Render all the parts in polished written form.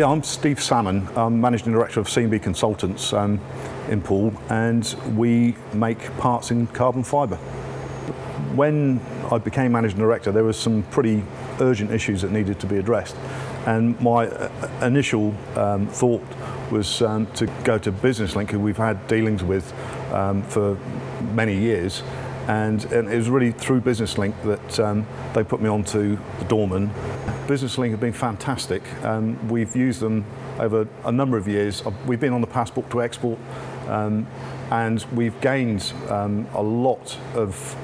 Yeah, I'm Steve Salmon. I'm Managing Director of C&B Consultants in Poole, and we make parts in carbon fibre. When I became Managing Director, there was some pretty urgent issues that needed to be addressed, and my initial thought was to go to Business Link, who we've had dealings with for many years, and it was really through Business Link that they put me onto the Dormen. Business Link have been fantastic. We've used them over a number of years. We've been on the passport to export, and we've gained a lot of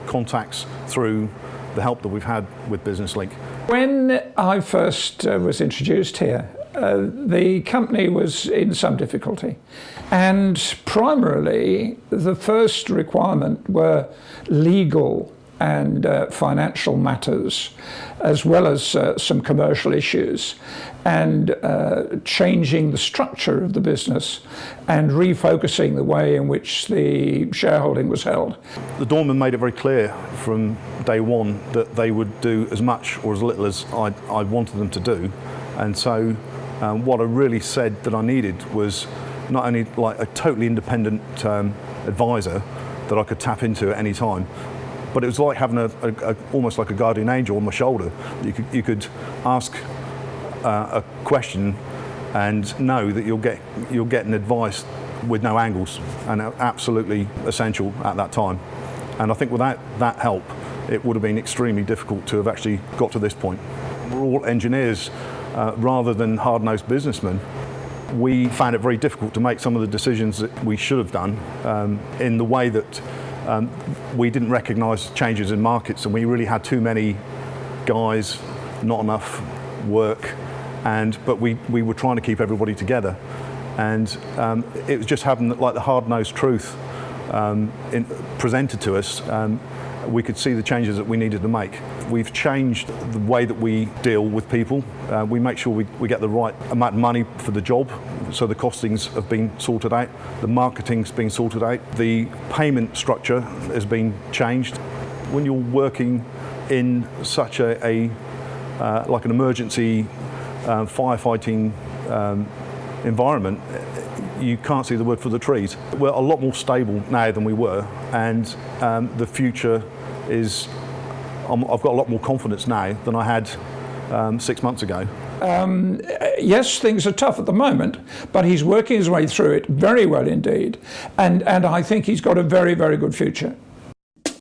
contacts through the help that we've had with Business Link. When I first was introduced here, the company was in some difficulty, and primarily the first requirement were legal and financial matters, as well as some commercial issues, and changing the structure of the business and refocusing the way in which the shareholding was held. The Dormen made it very clear from day one that they would do as much or as little as I wanted them to do, and so what I really said that I needed was not only like a totally independent advisor that I could tap into at any time, but it was like having almost like a guardian angel on my shoulder. You could ask a question and know that you'll get an advice with no angles, and absolutely essential at that time. And I think without that help, it would have been extremely difficult to have actually got to this point. We're all engineers rather than hard-nosed businessmen. We found it very difficult to make some of the decisions that we should have done in the way that we didn't recognise changes in markets, and we really had too many guys, not enough work, but we were trying to keep everybody together, and it was just having like the hard-nosed truth presented to us. We could see the changes that we needed to make. We've changed the way that we deal with people. We make sure we get the right amount of money for the job, so the costings have been sorted out, the marketing's been sorted out, the payment structure has been changed. When you're working in such like an emergency firefighting environment, you can't see the wood for the trees. We're a lot more stable now than we were, and the future is, I've got a lot more confidence now than I had 6 months ago. Yes, things are tough at the moment, but he's working his way through it very well indeed, and I think he's got a very, very good future.